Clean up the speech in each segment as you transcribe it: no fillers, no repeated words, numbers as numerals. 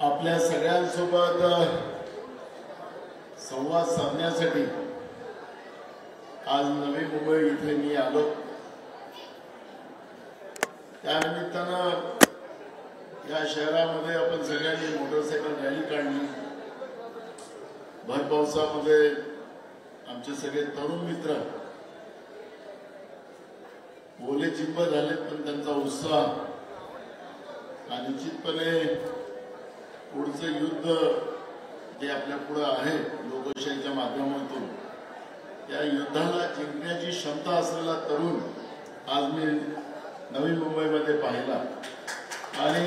आपल्या सगळ्यांसोबत संवाद साधण्यासाठी आज नवी मुंबई इथे मी आलो। त्यानिमित्तानं या शहरामध्ये आपण सगळ्यांनी मोटरसायकल रॅली काढली। भर पावसामध्ये आमचे सगळे तरुण मित्र ओले चिंब झाले, पण त्यांचा उत्साह आणि निश्चितपणे पुढचं युद्ध जे आपल्या पुढे आहे लोकशाहीच्या माध्यमातून त्या युद्धाला जिंकण्याची क्षमता असलेला तरुण आज मी नवी मुंबईमध्ये पाहिला। आणि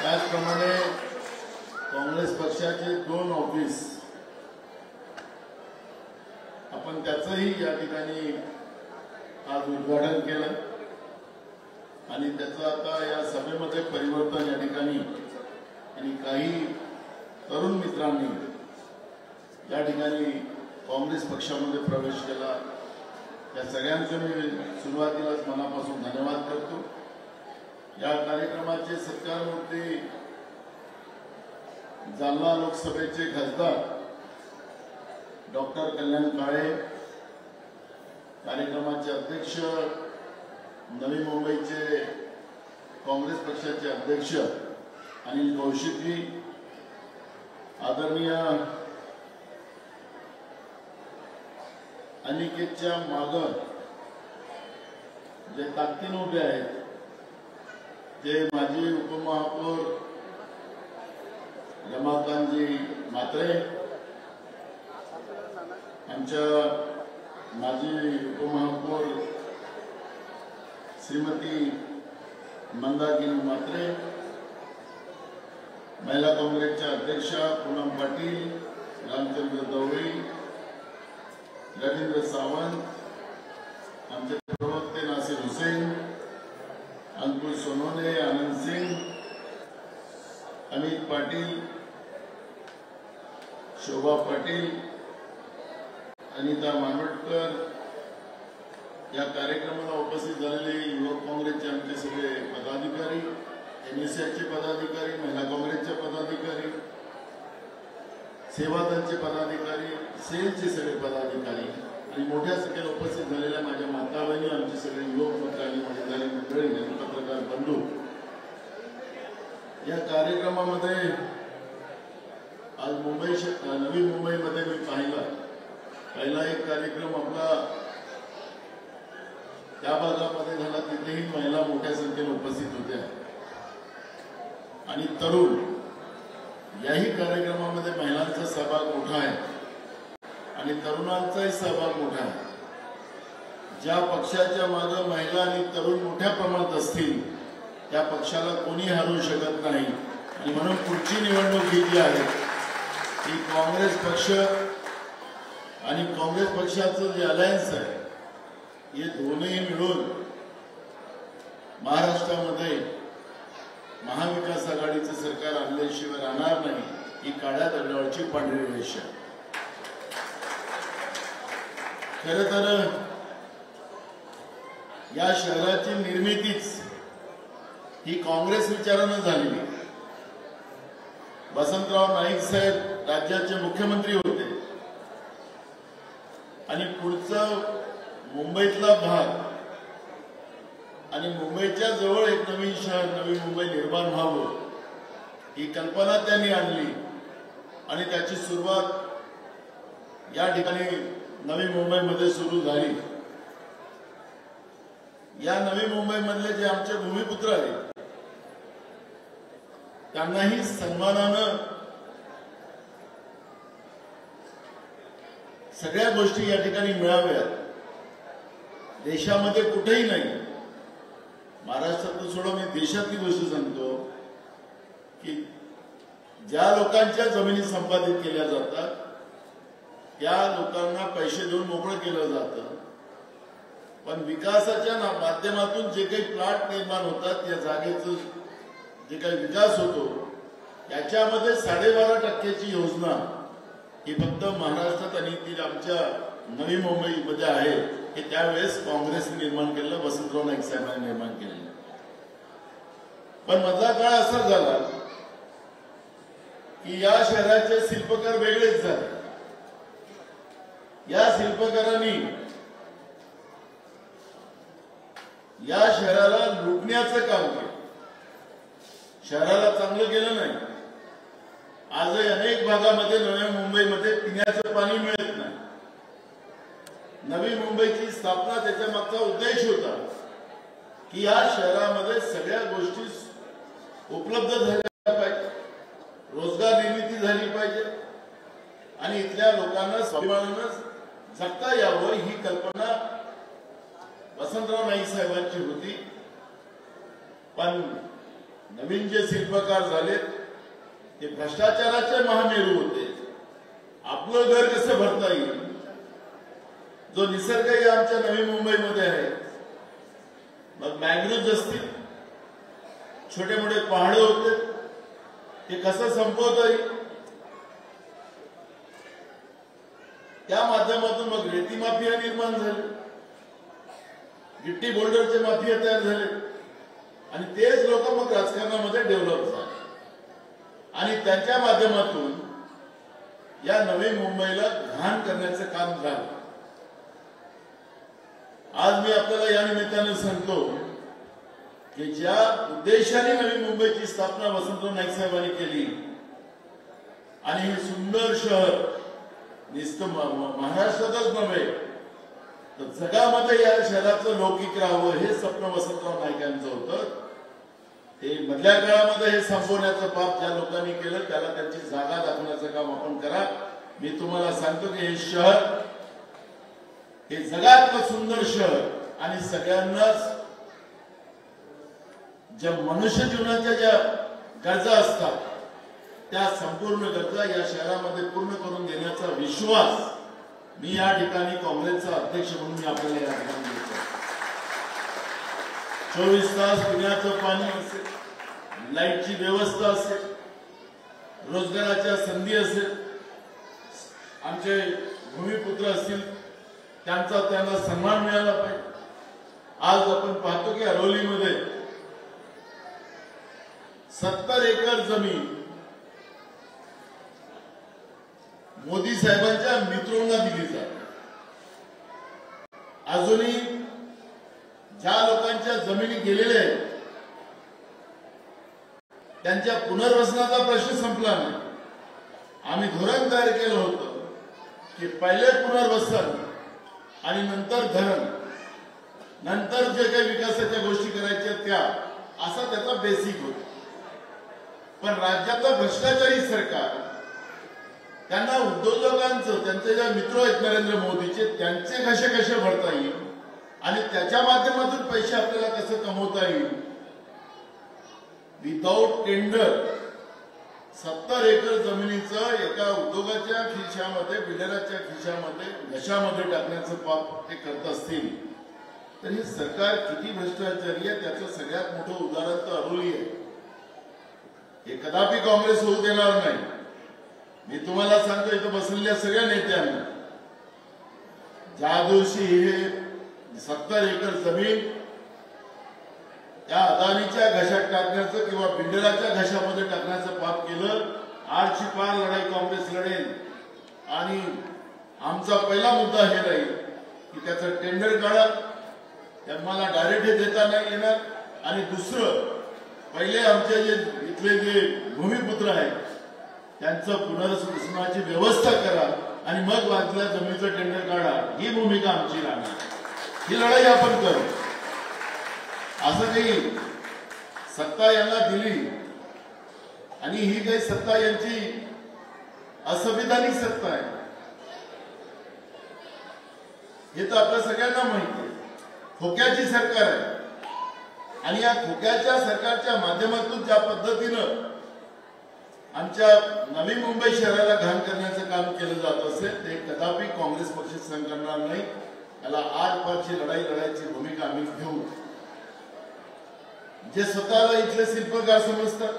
त्याचप्रमाणे काँग्रेस पक्षाचे 2 ऑफिस आपण त्याचंही या ठिकाणी आज उद्घाटन केलं आणि त्याचं आता या सभेमध्ये परिवर्तन या ठिकाणी आणि काही तरुण मित्रांनी या ठिकाणी काँग्रेस पक्षामध्ये प्रवेश केला। या सगळ्यांचे मी सुरुवातीलाच मनापासून धन्यवाद करतो। या कार्यक्रमाचे सत्कारमूर्ती जालना लोकसभेचे खासदार डॉक्टर कल्याण काळे, कार्यक्रमाचे अध्यक्ष नवी मुंबईचे काँग्रेस पक्षाचे अध्यक्ष अनिल कौशिकजी, आदरणीय अनिकेतच्या मागं जे ताकदीने उभे आहेत ते माजी उपमहापौर रमाकांतजी म्हात्रे, आमच्या माजी उपमहापौर श्रीमती मंदाकिनी म्हात्रे, महिला काँग्रेसच्या अध्यक्षा पूनम पाटील, रामचंद्र दवळी, रवींद्र सावंत, आमचे प्रवक्ते नासिर हुसैन, अंकुश सोनवणे, आनंद सिंग, अमित पाटील, शोभा पाटील, अनिता मानवटकर, या कार्यक्रमाला उपस्थित झालेले युवक काँग्रेसचे आमचे सगळे पदाधिकारी, एनएसएसचे पदाधिकारी, महिला काँग्रेसचे पदाधिकारी, सेवा दलचे पदाधिकारी, सेलचे सगळे पदाधिकारी आणि मोठ्या संख्येने उपस्थित झालेल्या माझ्या माता बहिणी, आमचे सगळे युवक मित्र आणि महिला मंडळी आणि पत्रकार बंधू, या कार्यक्रमामध्ये आज नवी मुंबईमध्ये मी पहिला एक कार्यक्रम आपला त्या भागामध्ये झाला। तिथेही महिला मोठ्या संख्येने उपस्थित होत्या आणि तरुण, याही कार्यक्रमामध्ये महिलांचा सहभाग मोठा आहे आणि तरुणांचाही सहभाग मोठा आहे। ज्या पक्षाच्या मागे महिला आणि तरुण मोठ्या प्रमाणात असतील त्या पक्षाला कोणी हरवू शकत नाही आणि म्हणून पुढची निवडणूक ही जी आहे ती काँग्रेस पक्ष आणि काँग्रेस पक्षाचं जे अलायन्स आहे हे दोन्ही मिळून महाराष्ट्रामध्ये महाविकास आघाडीचं सरकार आणल्याशिवाय राहणार नाही, ही काळ्या दगडावरची पांढरी रेष आहे। खरं तर या शहराची निर्मितीच ही काँग्रेस विचारानं झालेली। वसंतराव नाईक साहेब राज्याचे मुख्यमंत्री होते आणि पुढचं मुंबईतला भाग आणि मुंबईच्या जवळ एक नवीन शहर नवी मुंबई निर्माण व्हावं ही कल्पना त्यांनी आणली आणि त्याची सुरुवात या ठिकाणी नवी मुंबईमध्ये सुरू झाली। या नवी मुंबईमधले जे आमचे भूमिपुत्र आहेत त्यांनाही सन्मानानं सगळ्या गोष्टी या ठिकाणी मिळाव्यात। देशामध्ये कुठेही नाही, महाराष्ट्रात सोडून मी देशातली गोष्ट सांगतो की ज्या लोकांच्या जमिनी संपादित केल्या जातात त्या लोकांना पैसे देऊन मोकळं केलं जातं, पण विकासाच्या माध्यमातून जे काही प्लॉट निर्माण होतात त्या जागेचं जे काही विकास होतो याच्यामध्ये 12.5% योजना ही फक्त महाराष्ट्रात आणि ती आमच्या नवी मुंबईमध्ये आहे। हे त्यावेळेस काँग्रेसने निर्माण केलं, वसंतराव नाईक साहेबांनी निर्माण केलेलं। पण मधला काळ असा झाला की या शहराचे शिल्पकार वेगळेच झाले. या शिल्पकारांनी या शहराला लुटण्याचं काम केलं. शहराला चांगलं केलं नाही. आजही अनेक भागामध्ये नव्या मुंबईमध्ये पिण्याचं पाणी मिळत नाही. नवी मुंबईची स्थापना त्याच्या मागचा उद्देश होता की या शहरामध्ये सगळ्या गोष्टी उपलब्ध झाल्या पाहिजे, रोजगार निर्मिती झाली पाहिजे आणि इथल्या लोकांना स्वाभिमानानं जगता यावं ही कल्पना वसंतराव नाईक साहेबांची होती. पण नवीन जे शिल्पकार झाले ते भ्रष्टाचाराचे महामेरू होते. आपलं घर कसं भरता येईल, जो निसर्गही आमच्या नवी मुंबईमध्ये आहे, मग मॅंग्रोव्ह असतील, छोटे मोठे पहाड होते, ते कसं संपवता येईल, त्या माध्यमातून मग रेती माफिया निर्माण झाले, गिट्टी बोल्डरचे माफिया तयार झाले आणि तेच लोक मग राजकारणामध्ये डेव्हलप झाले आणि त्यांच्या माध्यमातून या नवी मुंबईला घाण करण्याचं काम झालं. आज मी आपल्याला या निमित्तानं सांगतो की ज्या उद्देशाने नवी मुंबईची स्थापना वसंतराव नाईक साहेबांनी केली आणि हे सुंदर शहर नुसतं महाराष्ट्रातच नव्हे तर जगामध्ये या शहराचं लौकिक राहावं हे स्वप्न वसंतराव नाईकांचं होतं. ते मधल्या काळामध्ये हे संपवण्याचं पाप ज्या लोकांनी केलं त्याला त्यांची जागा दाखवण्याचं काम आपण करा. मी तुम्हाला सांगतो की हे शहर हे जगातलं सुंदर शहर आणि सगळ्यांनाच ज्या मनुष्य जीवनाच्या ज्या गरजा असतात त्या संपूर्ण गरजा या शहरामध्ये पूर्ण करून देण्याचा विश्वास मी या ठिकाणी काँग्रेसचा अध्यक्ष म्हणून मी आपल्याला या ठिकाणी देतो. 24 तास पिण्याचं पाणी असेल, लाईटची व्यवस्था असेल, रोजगाराच्या संधी असेल, आमचे भूमिपुत्र असतील त्यांना सन्मान मिळाला पाहिजे. आज आपण पाहतो की अरोलीमध्ये 70 एकर जमीन मोदी साहेबांच्या मित्रांना दिली जाते. अजूनही ज्या लोकांच्या जमिनी गेलेल्या आहेत त्यांच्या पुनर्वसनाचा प्रश्न संपला नाही. आम्ही धोरण तयार केलं होतं की पहिले पुनर्वसन आणि नंतर धरण, नंतर जे काही विकासाच्या गोष्टी करायच्या त्या, असा त्याचा बेसिक होता. पण राज्यातलं भ्रष्टाचारी सरकार त्यांना उद्योजकांचं, त्यांचे जे मित्र आहेत नरेंद्र मोदीचे, त्यांचे कसे कसे भरता येईल आणि त्याच्या माध्यमातून पैसे आपल्याला कसं कमवता येईल, विदाउट टेंडर 70 एकर जमिनीचं एका उद्योगाच्या खिशामध्ये, बिल्डराच्या खिशामध्ये, घशामध्ये टाकण्याचं पाप ते करत असतील तर हे सरकार किती भ्रष्टाचारी आहे त्याचं सगळ्यात मोठं उदाहरण तर अरोली आहे. हे कदापि काँग्रेस होऊ देणार नाही. मी तुम्हाला सांगतो इथं बसलेल्या सगळ्या नेत्यांना, ज्या दिवशी हे 70 एकर जमीन त्या अदानीच्या घशात टाकण्याचं किंवा बिल्डराच्या घशामध्ये टाकण्याचं पाप केलं, आजची पार लढाई काँग्रेस लढेल. आणि आमचा पहिला मुद्दा हे राहील की त्याचं टेंडर काढा, मला डायरेक्ट हे देता नाही येणार. आणि दुसरं, पहिले आमचे जे इथले जे भूमिपुत्र आहेत त्यांचं पुनर्वसनाची व्यवस्था करा आणि मग वाचल्या जमिनीचं टेंडर काढा. ही भूमिका आमची राहणार. ही लढाई आपण करू. असं काही सत्ता यांना दिली आणि ही काही सत्ता यांची असंविधानिक सत्ता आहे हे तर आपल्या सगळ्यांना माहिती आहे. खोक्याची सरकार आहे आणि या खोक्याच्या सरकारच्या माध्यमातून ज्या पद्धतीनं आमच्या नवी मुंबई शहराला घाण करण्याचं काम केलं जात असेल ते कदापि काँग्रेस पक्ष सहन करणार नाही. त्याला आजपारची लढाई लढायची भूमिका आम्ही घेऊ. जे स्वतःला इथले शिल्पकार समजतात,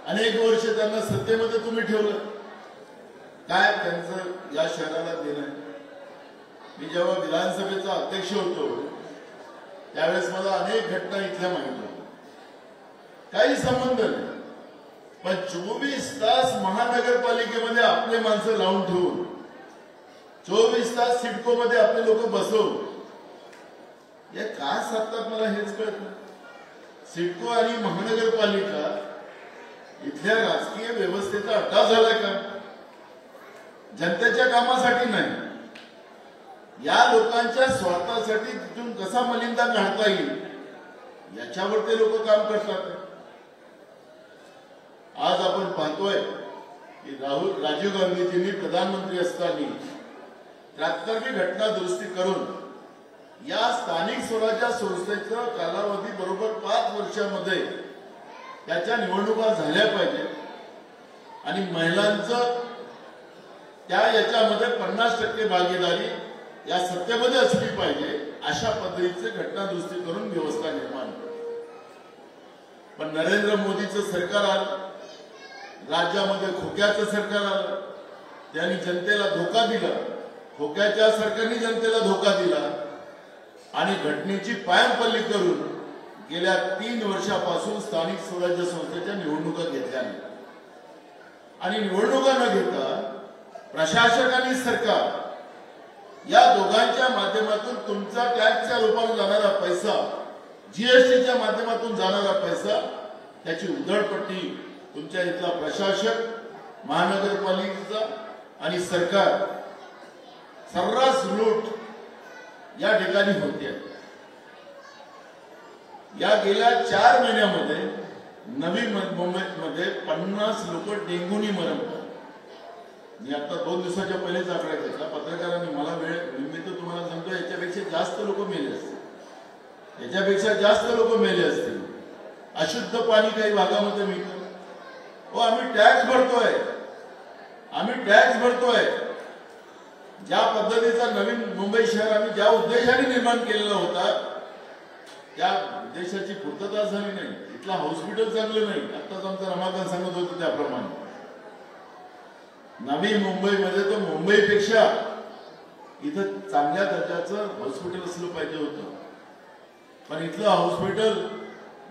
अनेक वर्ष त्यांना सत्तेमध्ये तुम्ही ठेवलं, काय त्यांचं या शहराला देणं. मी जेव्हा विधानसभेचा अध्यक्ष होतो त्यावेळेस मला अनेक घटना इथल्या माहिती होत्या, काही संबंध नाही. पण 24 तास महानगरपालिकेमध्ये आपले माणसं लावून ठेवून 24 तास सिडको मध्ये आपले लोक बसवून या का साधतात मला हेच कळत नाही. सिडको आणि महानगरपालिका इथल्या राजकीय व्यवस्थेचा अड्डा झालाय का? जनतेच्या कामासाठी नाही, या लोकांच्या स्वार्थासाठी तिथून कसा मलिंदा काढता येईल याच्यावर ते लोक काम करतात. आज आपण पाहतोय की राजीव गांधीजींनी प्रधानमंत्री असताना 73वी घटना दुरुस्ती करून या स्थानिक स्वराज्य संस्थेचा कालावधी बरोबर 5 वर्षामध्ये त्याच्या निवडणुका झाल्या पाहिजे आणि महिलांचं त्या याच्यामध्ये 50% भागीदारी या सत्तेमध्ये असली पाहिजे अशा पद्धतीचे घटना दुरुस्ती करून व्यवस्था निर्माण. पण नरेंद्र मोदीचं सरकार आलं, राज्यामध्ये खोक्याचं सरकार आलं, त्यांनी जनतेला धोका दिला. खोक्याच्या सरकारने जनतेला धोका दिला आणि घटनेची पायमपल्ली करून गेल्या 3 वर्षापासून स्थानिक स्वराज्य संस्थेच्या निवडणुका घेतल्या नाही. आणि निवडणुका न घेता प्रशासक आणि सरकार या दोघांच्या माध्यमातून तुमचा टॅक्सच्या रूपाने जाणारा पैसा, जीएसटीच्या माध्यमातून जाणारा पैसा, त्याची उधळपट्टी तुमच्या इथला प्रशासक, महानगरपालिकेचा आणि सरकार सर्रास लूट या ठिकाणी होते. या गेल्या 4 महिन्यामध्ये नवी मुंबईमध्ये 50 लोक डेंग्यूनी मरतात. मी आता 2 दिवसाच्या पहिलेच आकडा घेतला. पत्रकारांनी मला वेळ निमित्त तुम्हाला सांगतो याच्यापेक्षा जास्त लोक मेले असतील, याच्यापेक्षा जास्त लोक मेले असतील. अशुद्ध पाणी काही भागामध्ये मिळतं. हो, आम्ही टॅक्स भरतोय. ज्या पद्धतीचा नवीन मुंबई शहर आम्ही ज्या उद्देशाने निर्माण केलेला होता त्या उद्देशाची पूर्तता झाली नाही. इथला हॉस्पिटल चांगलं नाही. आताच आमचं रमाकांत सांगत होतं त्याप्रमाणे नवी मुंबईमध्ये तर मुंबईपेक्षा इथं चांगल्या दर्जाचं हॉस्पिटल असलं पाहिजे होतं. पण इथलं हॉस्पिटल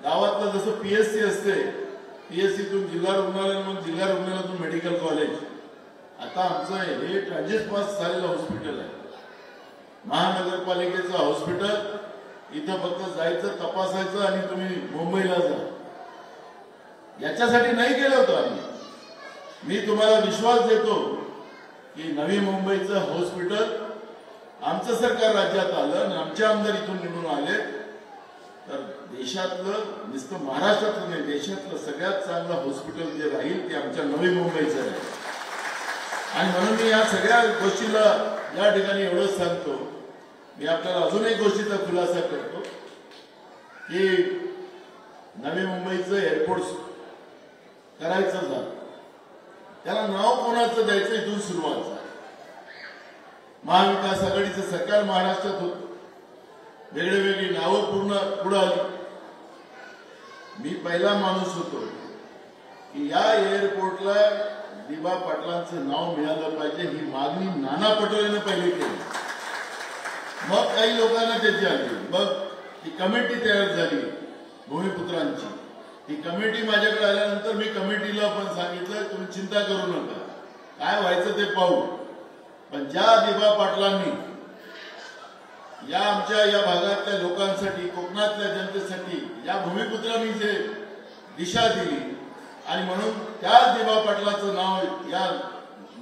गावातलं जसं पीएससी असते, पीएससीतून जिल्हा रुग्णालय, मग जिल्हा रुग्णालयातून मेडिकल कॉलेज, आता आमचं हे ट्रान्झिट पास झालेलं हॉस्पिटल आहे. महानगरपालिकेचं हॉस्पिटल इथं फक्त जायचं, तपासायचं आणि तुम्ही मुंबईला जा. याच्यासाठी नाही केलं होतं आम्ही. मी तुम्हाला विश्वास देतो की नवी मुंबईचं हॉस्पिटल आमचं सरकार राज्यात आलं आणि आमचे आमदार इथून निवडून आले तर देशातलं, नुसतं महाराष्ट्रातलं नाही, देशातलं सगळ्यात चांगलं हॉस्पिटल जे राहील ते आमच्या नवी मुंबईचं आहे. आणि म्हणून मी या सगळ्या गोष्टीला या ठिकाणी एवढंच सांगतो. मी आपल्याला अजून एक गोष्टीचा खुलासा करतो की नवी मुंबईचं एअरपोर्ट करायचं झालं, त्याला नाव कोणाचं द्यायचं इथून सुरुवात झाली. महाविकास आघाडीचं सरकार महाराष्ट्रात होतं, वेगळी नावं पुढे आली. मी पहिला माणूस होतो की या एअरपोर्टला दिबा पाटलांचं नाव मिळालं पाहिजे ही मागणी नाना पटोलेने पहिले केली. मग काही लोकांना त्याची आली, मग ती कमिटी तयार झाली भूमिपुत्रांची. ती कमिटी माझ्याकडे आल्यानंतर मी कमिटीला पण सांगितलं तुम्ही चिंता करू नका, काय व्हायचं ते पाहू. पण ज्या दिबा पाटलांनी या आमच्या या भागातल्या लोकांसाठी, कोकणातल्या जनतेसाठी या भूमिपुत्रांनी जे दिशा दिली आणि म्हणून त्या दिबा पाटलाचं नाव या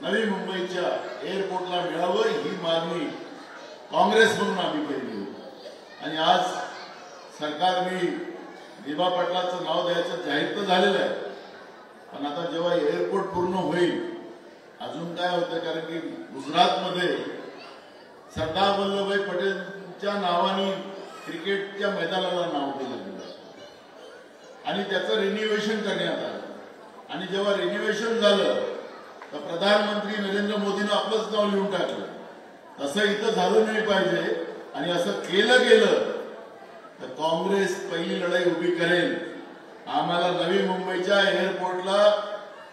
नवी मुंबईच्या एअरपोर्टला मिळावं ही मागणी काँग्रेस म्हणून आम्ही केली होती. आणि आज सरकारने दिबा पाटलाचं नाव द्यायचं जाहीर तर झालेलं आहे. पण आता जेव्हा एअरपोर्ट पूर्ण होईल अजून काय होतं, कारण की गुजरातमध्ये सरदार वल्लभभाई पटेलच्या नावाने क्रिकेटच्या मैदानाला नाव दिलं गेलं आणि त्याचं रिन्युएशन करण्यात आलं. आणि जेव्हा रिन्युएशन झालं तर प्रधानमंत्री नरेंद्र मोदींनी आपलंच नाव लिहून टाकलं. तसं इथं झालं नाही पाहिजे आणि असं केलं गेलं तर काँग्रेस पहिली लढाई उभी करेल. आम्हाला नवी मुंबईच्या एअरपोर्टला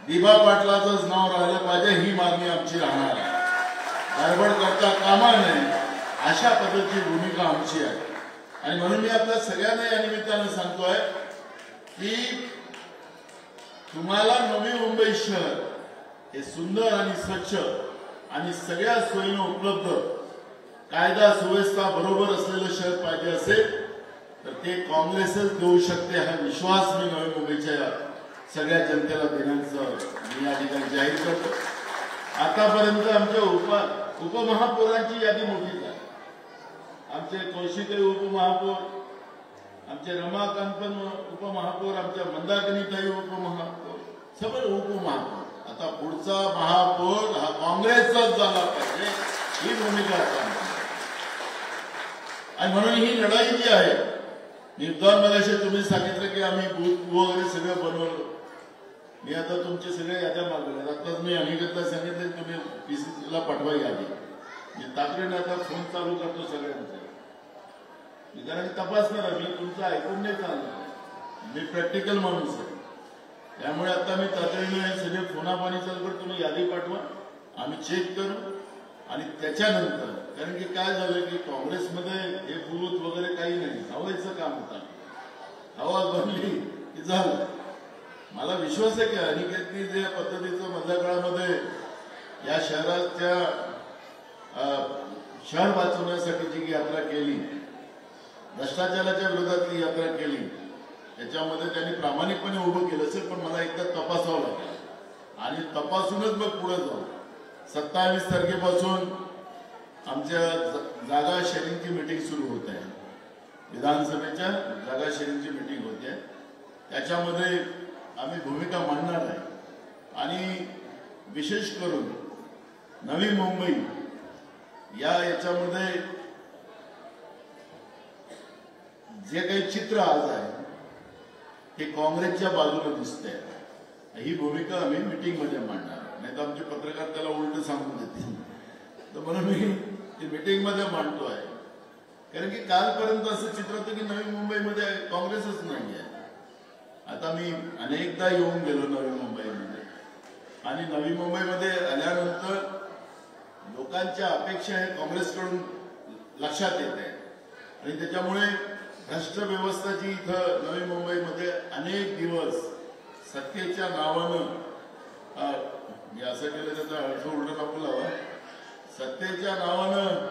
दिबा पाटलाचंच नाव राहिलं पाहिजे ही मागणी आमची राहणार आहे. गडबड करता कामा नये अशा पद्धतीची भूमिका आमची आहे. आणि म्हणून मी आपल्या सगळ्यांना या निमित्तानं सांगतोय की तुम्हाला नवी मुंबई शहर हे सुंदर आणि स्वच्छ आणि सगळ्या सोयीने उपलब्ध कायदा सुव्यवस्था बरोबर असलेलं शहर पाहिजे असेल तर ते काँग्रेसच देऊ शकते हा विश्वास मी नवी मुंबईच्या सगळ्या जनतेला देण्याचं मी या ठिकाणी जाहीर करतो। आतापर्यंत आमच्या उपमहापौरांची यादी मोठी झाली। आमचे कौशिकताई उपमहापौर, आमचे रमाकांत पण उपमहापौर, आमच्या मंदाकिनीताई उपमहापौर, सगळे उपमहापौर। आता पुढचा महापौर हा काँग्रेसचाच झाला पाहिजे ही भूमिका आणि म्हणून ही लढाई जी आहे निर्धार मगाशी तुम्ही सांगितलं की आम्ही बूथ वगैरे सगळं बनवलं। मी आता तुमचे सगळे याद्या मागवल्या। आताच मी अनिकेतला सांगितले तुम्ही पीसीसीला पाठवा यादी। मी तातडीने आता फोन चालू करतो सगळ्यांचा कारण तपासणार मी तुमचं ऐकून नाही चालणार। मी प्रॅक्टिकल माणूस आहे त्यामुळे आता मी तातडीने सगळे फोनापाणी चालू कर तुम्ही यादी पाठवा आम्ही चेक करू आणि त्याच्यानंतर कारण की काय झालं की काँग्रेसमध्ये हे बूथ वगैरे काही नाही हवायचं काम होतं। हवा बनली की झालं। मला विश्वास आहे की अनिकेतनी जे पद्धतीचं मधल्या काळामध्ये या शहराच्या शहर वाचवण्यासाठी जी यात्रा केली भ्रष्टाचाराच्या विरोधातली यात्रा केली त्याच्यामध्ये त्यांनी प्रामाणिकपणे उभं केलं असेल पण मला एकदा तपासावं लागेल आणि तपासूनच मग पुढे जाऊ। 27 तारखेपासून आमच्या जागा शेअरिंगची मीटिंग सुरू होत आहे। विधानसभेच्या जागा शेअरिंगची मीटिंग होते त्याच्यामध्ये आम्ही भूमिका मांडणार आहे आणि विशेष करून नवी मुंबई याच्यामध्ये जे काही चित्र आज आहे ते काँग्रेसच्या बाजूने दिसतंय ही भूमिका आम्ही मीटिंग मध्ये मांडणार नाही तर आमचे पत्रकार त्याला उलट सांगून देतील तर म्हणून मी ती मीटिंग मध्ये मांडतोय कारण की कालपर्यंत असं चित्र होतं की नवी मुंबईमध्ये काँग्रेसच नाही आहे। आता मी अनेकदा येऊन गेलो नवी मुंबईमध्ये आणि नवी मुंबईमध्ये आल्यानंतर लोकांच्या अपेक्षा हे काँग्रेसकडून लक्षात येत आहे आणि त्याच्यामुळे भ्रष्ट व्यवस्था जी इथं नवी मुंबईमध्ये अनेक दिवस सत्तेच्या नावानं मी असं केलं त्याचा अर्थ उलट नको लावा सत्तेच्या नावानं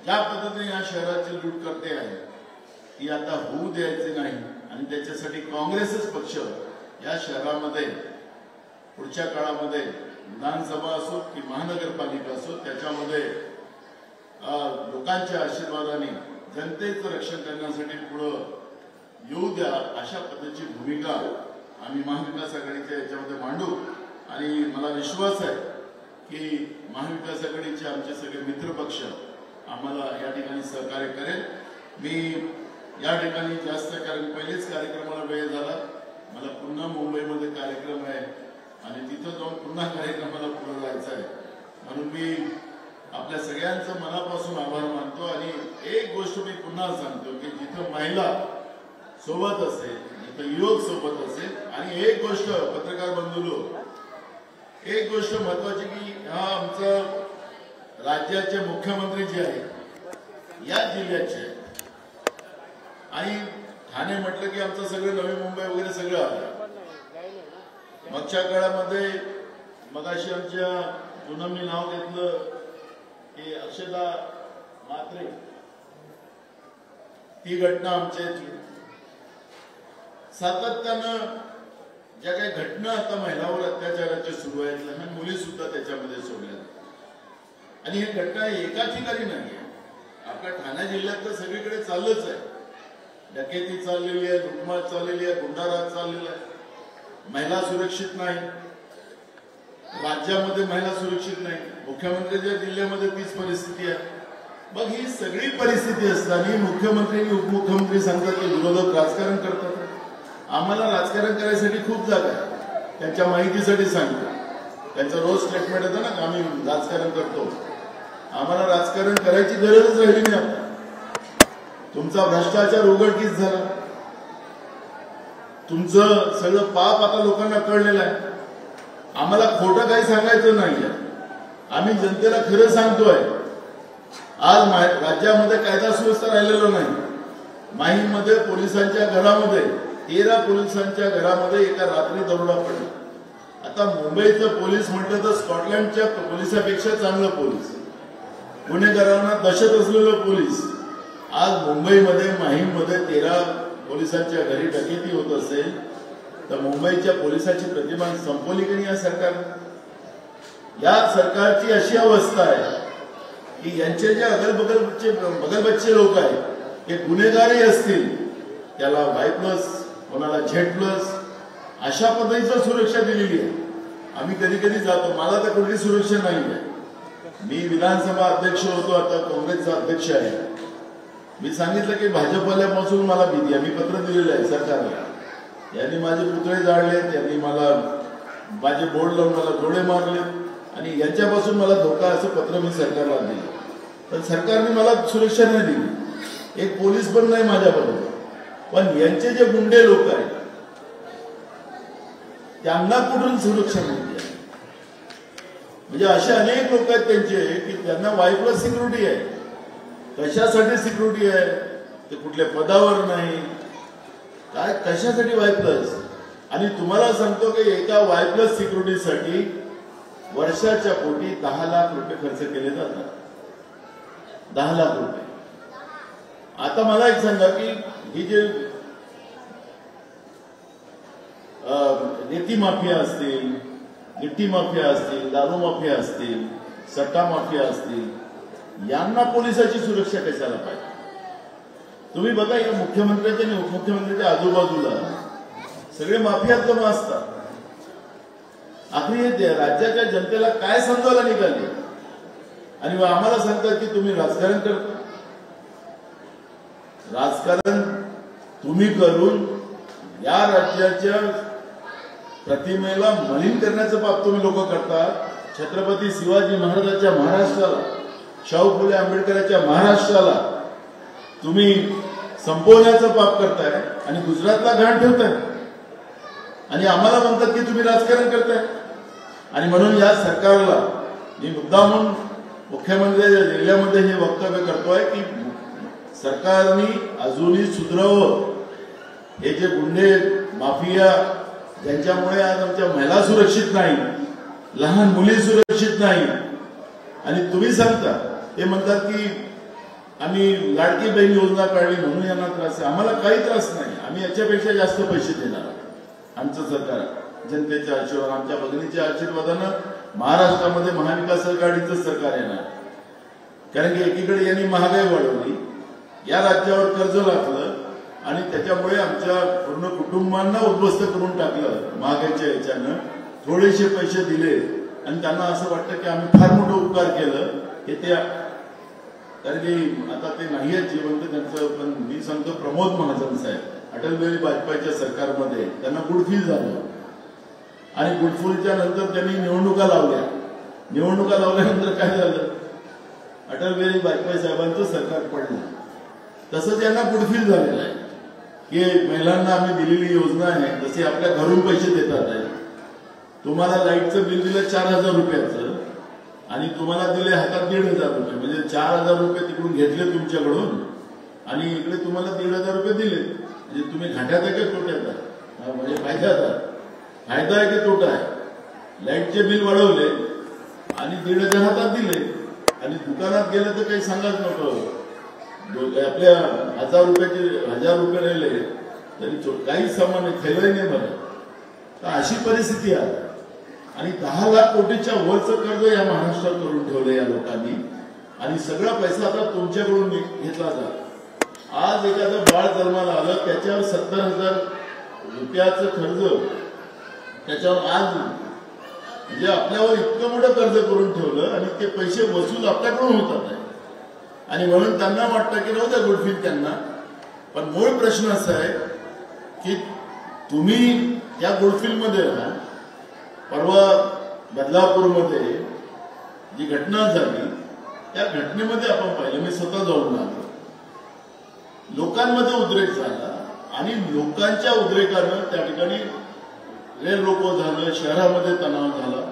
ज्या पद्धतीने या शहराची लूट करते आहे ती आता होऊ द्यायची नाही आणि त्याच्यासाठी काँग्रेसच पक्ष या शहरामध्ये पुढच्या काळामध्ये विधानसभा असो की महानगरपालिका असो त्याच्यामध्ये लोकांच्या आशीर्वादाने जनतेचं रक्षण करण्यासाठी पुढं येऊ द्या अशा पद्धतीची भूमिका आम्ही महाविकास आघाडीच्या याच्यामध्ये मांडू आणि मला विश्वास आहे की महाविकास आघाडीचे आमचे सगळे मित्रपक्ष आम्हाला या ठिकाणी सहकार्य करेल। मी या ठिकाणी जास्त कारण पहिलेच कार्यक्रमाला वेळ झाला मला पुन्हा मुंबईमध्ये कार्यक्रम आहे आणि तिथं जाऊन पुन्हा कार्यक्रमाला पुढे जायचं आहे म्हणून मी आपल्या सगळ्यांचं मनापासून आभार मानतो आणि एक गोष्ट मी पुन्हा सांगतो की जिथं महिला सोबत असेल जिथं युवक सोबत असेल आणि एक गोष्ट पत्रकार बंधूंनो एक गोष्ट महत्वाची की हा आमचा राज्याचे मुख्यमंत्री जे आहेत या जिल्ह्याचे आणि ठाणे म्हटलं की आमचं सगळं नवी मुंबई वगैरे सगळं आलं। मागच्या काळामध्ये मगाशी आमच्या पूनमनी नाव घेतलं की अक्षदा म्हात्रे ती घटना आमच्या इथली सातत्यानं ज्या काही घटना आता महिलांवर अत्याचाराच्या सुरू आहेत लहान मुली सुद्धा त्याच्यामध्ये सोडल्या आणि ही घटना एका ठिकाणी नाही आपल्या ठाणे जिल्ह्यात तर सगळीकडे चाललंच आहे। डकैती चाललेली आहे लुटमार चाललेली आहे गुंडाराज चाललेला आहे महिला सुरक्षित नाही राज्यामध्ये महिला सुरक्षित नाही मुख्यमंत्र्यांच्या जिल्ह्यामध्ये तीच परिस्थिती आहे। मग ही सगळी परिस्थिती असताना मुख्यमंत्री आणि उपमुख्यमंत्री सांगतात की विरोधक राजकारण करतात आम्हाला राजकारण करायसाठी खूप जागा आहे त्यांच्या माहितीसाठी सांगतो त्यांचं रोज स्टेटमेंट येतं ना आम्ही राजकारण करतो आम्हाला राजकारण करायची गरजच राहिली नाही आता तुमचा भ्रष्टाचार उघडकीस झाला तुमचं सगळं पाप आता लोकांना कळलेलं आहे आम्हाला खोटं काही सांगायचं नाहीये आम्ही जनतेला खरं सांगतोय आज राज्यामध्ये कायदा सुव्यवस्था राहिलेला नाही माहीममध्ये पोलिसांच्या घरामध्ये 13 पोलिसांच्या घरामध्ये एका रात्री दरोडा पडला. आता मुंबईचं पोलीस म्हटलं तर स्कॉटलंडच्या पोलिसापेक्षा चांगलं पोलीस, गुन्हेगारांना दहशत असलेलं पोलीस. आज मुंबईमध्ये माहीममध्ये 13 पोलिसांच्या घरी डकेती होत असेल तर मुंबईच्या पोलिसाची प्रतिमा संपवली की नाही या सरकारने? या सरकारची अशी अवस्था आहे की यांचे जे बगलबच्चे लोक आहेत ते गुन्हेगारही असतील, त्याला Y+, कोणाला Z+, अशा पद्धतीची सुरक्षा दिलेली आहे. आम्ही कधी कधी जातो, मला तर कुठली सुरक्षा नाही आहे. मी विधानसभा अध्यक्ष होतो, आता काँग्रेसचा अध्यक्ष आहे. मी सांगितलं की भाजपवाल्यापासून मला भीती आहे. मी पत्र दिलेलं आहे सरकारला. यांनी माझे पुतळे जाळले, त्यांनी मला माझे बोर्ड लावून मला डोळे मारले आणि यांच्यापासून मला धोका, असं पत्र मी सरकारला दिलं. पण सरकारने मला सुरक्षा नाही दिली. एक पोलीस पण नाही माझ्याबरोबर. पण यांचे जे गुंडे लोक आहेत त्यांना कुठून सुरक्षा मिळते? म्हणजे असे अनेक लोक आहेत त्यांचे की त्यांना Y+ सिक्युरिटी आहे. कशासाठी सिक्युरिटी आहे? ते कुठल्या पदावर नाही, काय कशासाठी Y+? आणि तुम्हाला सांगतो की एका Y+ सिक्युरिटीसाठी वर्षाच्या पोटी 10 लाख रुपये खर्च केले जातात. 10 लाख रुपये. आता मला एक सांगा की ही जे रेती माफिया असतील, गिट्टी माफिया असतील, दारू माफिया असतील, सट्टा माफिया असतील, यांना पोलिसाची सुरक्षा कशाला पाहिजे? तुम्ही बघा, या मुख्यमंत्र्याच्या आणि उपमुख्यमंत्र्याच्या आजूबाजूला सगळे माफिया जमा असतात. आखरी हे राज्याच्या जनतेला काय समजायला निघाले आणि आम्हाला सांगतात की तुम्ही राजकारण करता. राजकारण तुम्ही करून या राज्याच्या प्रतिमेला मलिन करण्याचं पाप तुम्ही लोक करतात. छत्रपती शिवाजी महाराजांच्या महाराष्ट्राला, शाहू फुले आंबेडकरांच्या महाराष्ट्राला तुम्ही संपवण्याचं पाप करताय आणि गुजरातला घाण ठेवताय आणि आम्हाला म्हणतात की तुम्ही राजकारण करताय. आणि म्हणून या सरकारला मी मुद्दामून मुख्यमंत्र्यांच्या जिल्ह्यामध्ये हे वक्तव्य करतोय की सरकारने अजूनही सुधरावं. हे जे गुंडे माफिया ज्यांच्यामुळे आज आमच्या महिला सुरक्षित नाही, लहान मुली सुरक्षित नाही, आणि तुम्ही सांगता ते म्हणतात की आम्ही लाडकी बहीण योजना काढली म्हणून यांना त्रास आहे. आम्हाला काही त्रास नाही. आम्ही याच्यापेक्षा जास्त पैसे देणार. आमचं सरकार जनतेच्या आशीर्वाद, आमच्या भगिनीच्या आशीर्वादानं महाराष्ट्रामध्ये महाविकास आघाडीचं सरकार येणार. कारण की एकीकडे यांनी महागाई वाढवली, या राज्यावर कर्ज लागलं आणि त्याच्यामुळे आमच्या पूर्ण कुटुंबांना उद्ध्वस्त करून टाकलं महागाईच्या याच्यानं. थोडेसे पैसे दिले आणि त्यांना असं वाटतं की आम्ही फार मोठं उपकार केलं की त्या, कारण की आता ते नाही आहेत जिवंत त्यांचं. पण मी सांगतो प्रमोद महाजन साहेब अटल बिहारी वाजपेयीच्या सरकारमध्ये त्यांना गुडफील झालं आणि गुडफुलच्या नंतर त्यांनी निवडणुका लावल्या. निवडणुका लावल्यानंतर काय झालं? अटल बिहारी वाजपेयी साहेबांचं सरकार पडलं. तसंच यांना गुडफील झालेलं आहे की महिलांना आम्ही दिलेली योजना आहे जसे आपल्या घरून पैसे देतात आहे. तुम्हाला लाईटचं बिल दिलं 4,000 रुपयाचं आणि तुम्हाला दिले हातात 1,500 रुपये. म्हणजे 4,000 रुपये तिकडून घेतले तुमच्याकडून आणि इकडे तुम्हाला 1,500 रुपये दिले. म्हणजे तुम्ही घाट्यात आहे की तोट्यात आहे? म्हणजे फायद्यात आहे. फायदा आहे की तोटा आहे? लाईटचे बिल वाढवले आणि 1,500 हातात दिले आणि दुकानात गेलं तर काही सांगाच नको. आपल्या 1,000 रुपयाचे 1,000 रुपये राहिले तरी काही सामान खेळलंही नाही बरं. तर अशी परिस्थिती आहे. आणि 10 लाख कोटीच्या वरचं कर्ज या महाराष्ट्रात करून ठेवलं या लोकांनी आणि सगळा पैसा आता तुमच्याकडून घेतला जातो. आज एखादं बाळ जन्माला आलं त्याच्यावर 70,000 रुपयाचं कर्ज, त्याच्यावर आज म्हणजे आपल्यावर इतकं मोठं कर्ज करून ठेवलं आणि ते पैसे वसूल आपल्याकडून होतात. आणि म्हणून त्यांना वाटतं की नव्हत्या गुडफील त्यांना. पण मूळ प्रश्न असा आहे की तुम्ही त्या गुडफीलमध्ये राहा. परवा बदलापूरमध्ये जी घटना झाली त्या घटनेमध्ये आपण पाहिलं, मी स्वतः जाऊन आलो, लोकांमध्ये उद्रेक झाला आणि लोकांच्या उद्रेकानं त्या ठिकाणी रेल रोको झालं, शहरामध्ये तणाव झाला.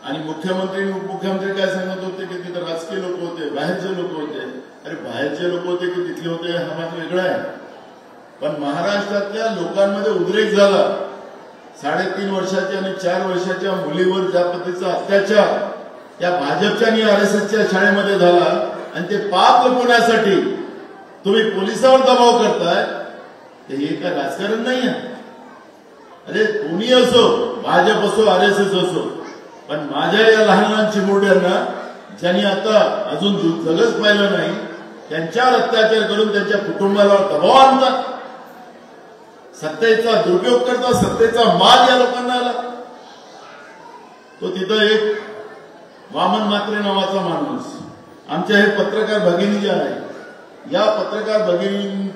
आणि मुख्यमंत्री उपमुख्यमंत्री काय सांगत होते की तिथे राजकीय लोक होते, बाहेरचे लोक होते. अरे बाहेरचे लोक होते की तिथले होते हा मात्र वेगळा आहे. पण महाराष्ट्रातल्या लोकांमध्ये उद्रेक झाला. 3.5 वर्षाच्या आणि 4 वर्षाच्या मुलीवर ज्या पद्धतीचा अत्याचार या भाजपच्या आणि आरएसएसच्या शाळेमध्ये झाला आणि ते पाप लपवण्यासाठी तुम्ही पोलिसांवर दबाव करताय, तर हे काय राजकारण नाही आहे. अरे कोणी असो, भाजप असो आरएसएस असो, पण माझ्या या लहान लहान चिमुरड्यांना ज्यांनी आता अजून जगच पाहिलं नाही त्यांच्यावर अत्याचार करून त्यांच्या कुटुंबाला दबाव आणतात, सत्तेचा दुरुपयोग करतात, सत्तेचा माल या लोकांना आला. तो तिथं एक वामन म्हात्रे नावाचा माणूस, आमच्या हे पत्रकार भगिनी जे आहे, या पत्रकार भगिनी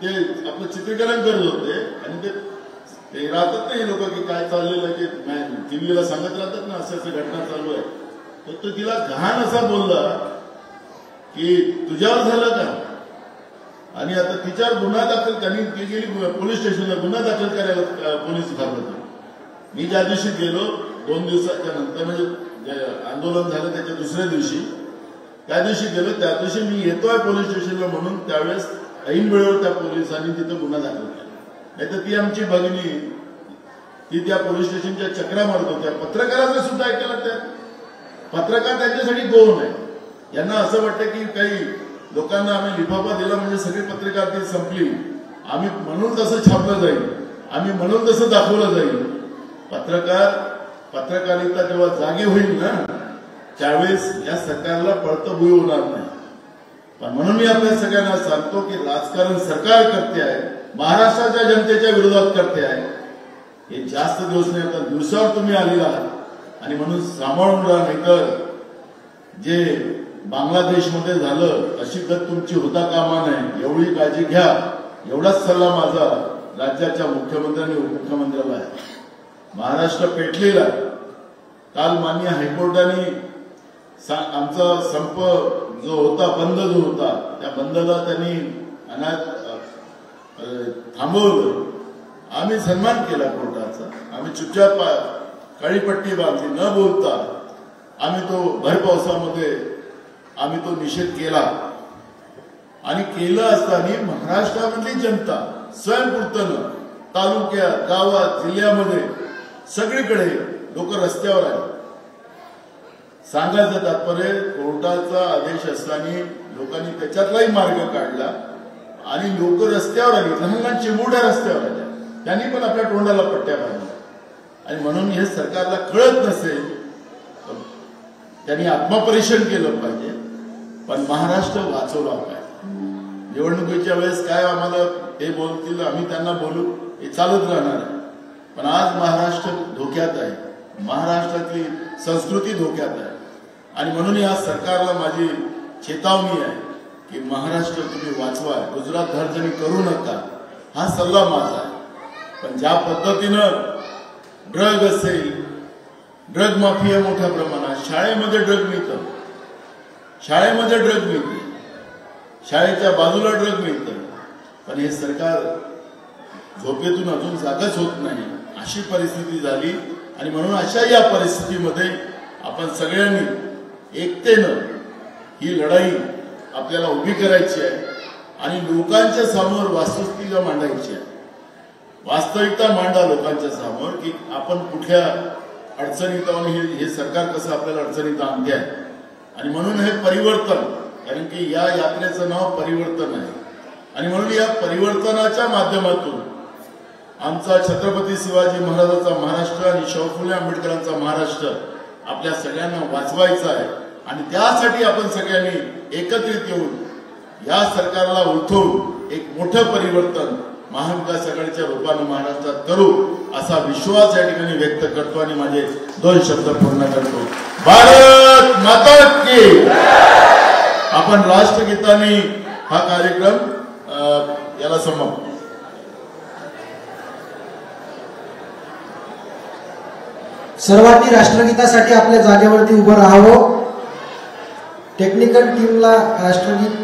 ते आपलं चित्रीकरण करत होते आणि ते राहतात ना हे लोक की काय चाललेलं की टीव्हीला सांगत राहतात ना असं घटना चालू आहे. तर तो तिला घाण असा बोलला की तुझ्यावर झालं का, आणि आता तिच्यावर गुन्हा दाखल त्यांनी ती गेली पोलीस स्टेशनला गुन्हा दाखल करायला पोलीस घाबरतो. मी ज्या दिवशी गेलो 2 दिवसाच्या नंतर म्हणजे आंदोलन झालं त्याच्या दुसऱ्या दिवशी, त्या दिवशी गेलो, त्या दिवशी मी येतोय पोलीस स्टेशनला म्हणून त्यावेळेस ऐन वेळेवर त्या पोलिसांनी तिथं गुन्हा दाखल केला. नाही तर ती आमची भगिनी ती त्या पोलीस स्टेशनच्या चक्रा मारत होत्या. पत्रकाराचं सुद्धा ऐकायला त्या पत्रकार त्यांच्यासाठी गौण आहे. यांना असं वाटतं की काही लोकांना आम्ही लिफाफा दिला म्हणजे सगळी पत्रकार ती संपली, आम्ही म्हणून तसं छापलं जाईल, आम्ही म्हणून तसं दाखवलं जाईल. पत्रकारिता जेव्हा जागी होईल ना त्यावेळेस या सरकारला पळतं भुई होणार नाही. पण म्हणून मी आपल्या सगळ्यांना सांगतो की राजकारण सरकार करते आहे, महाराष्ट्राच्या जनतेच्या विरोधात करते आहे. हे जास्त दिवस नाही, आता दिवसावर तुम्ही आलेला आहात आणि म्हणून सांभाळून राहा, नाहीतर जे बांगलादेशमध्ये झालं अशी गत तुमची होता कामा नये. एवढी काळजी घ्या, एवढाच सल्ला माझा राज्याच्या मुख्यमंत्री आणि उपमुख्यमंत्र्याला आहे. महाराष्ट्र पेटलेला काल माननीय हायकोर्टाने आमचा संप जो होता, बंद जो होता, त्या बंदला त्यांनी थांबवलं. आम्ही सन्मान केला कोर्टाचा. आम्ही चुपचाप काळीपट्टी बांधली न बोलता आम्ही तो भर पावसामध्ये आम्ही तो निषेध केला. आणि केलं असताना महाराष्ट्रामधली जनता स्वयंपूर्तनं तालुक्यात, गावात, जिल्ह्यामध्ये सगळीकडे लोक रस्त्यावर आले. सांगायचं तात्पर्य कोर्टाचा आदेश असताना लोकांनी त्याच्यातलाही मार्ग काढला आणि लोक रस्त्यावर आली, लहान चिमुरड्या रस्त्यावर आल्या, त्यांनी पण आपल्या तोंडाला पट्ट्या बांधल्या. आणि म्हणून हे सरकारला कळत नसेल, त्यांनी आत्मपरीक्षण केलं पाहिजे. पण महाराष्ट्र वाचवला पाहिजे. निवडणुकीच्या वेळेस काय आम्हाला ते बोलतील आम्ही त्यांना बोलू, हे चालत राहणार आहे. पण आज महाराष्ट्र धोक्यात आहे, महाराष्ट्रातली संस्कृती धोक्यात आहे. आणि म्हणून या सरकारला माझी चेतावणी आहे की महाराष्ट्र तुम्ही वाचवा, गुजरात धर्जनी करू नका, हा सल्ला माझा आहे. पण ज्या पद्धतीनं ड्रग असेल, ड्रग माफिया मोठ्या प्रमाणात, शाळेमध्ये ड्रग मिळतं, शाळेमध्ये ड्रग मिळते, शाळेच्या बाजूला ड्रग मिळतं. पण हे सरकार झोपेतून अजून जागच होत नाही, अशी परिस्थिती झाली. आणि म्हणून अशा या परिस्थितीमध्ये आपण सगळ्यांनी एकतेनं ही लढाई आपल्याला उभी करायची आहे आणि लोकांच्या समोर वास्तविकता मांडायची आहे. वास्तविकता मांडा लोकांच्या समोर की आपण कुठल्या अडचणीत आणि हे सरकार कसं आपल्याला अडचणीत आणते आहे. आणि म्हणून हे परिवर्तन, कारण की या यात्रेचं नाव परिवर्तन आहे. आणि म्हणून या परिवर्तनाच्या माध्यमातून आमचा छत्रपती शिवाजी महाराजांचा महाराष्ट्र आणि शाहू फुले आंबेडकरांचा महाराष्ट्र आपल्या सगळ्यांना वाचवायचा आहे. आणि त्यासाठी आपण सगळ्यांनी एकत्रित येऊन या सरकारला उलथवून एक मोठं परिवर्तन महाविकास आघाडीच्या रूपाने महाराष्ट्रात करू असा विश्वास या ठिकाणी व्यक्त करतो आणि माझे 2 शब्द पूर्ण करतो. भारत माता की. आपण राष्ट्रगीताने हा कार्यक्रम याला समाप्त. सर्वांनी राष्ट्रगीतासाठी आपल्या जागेवरती उभं राहावं. टेक्निकल टीमला राष्ट्रगीत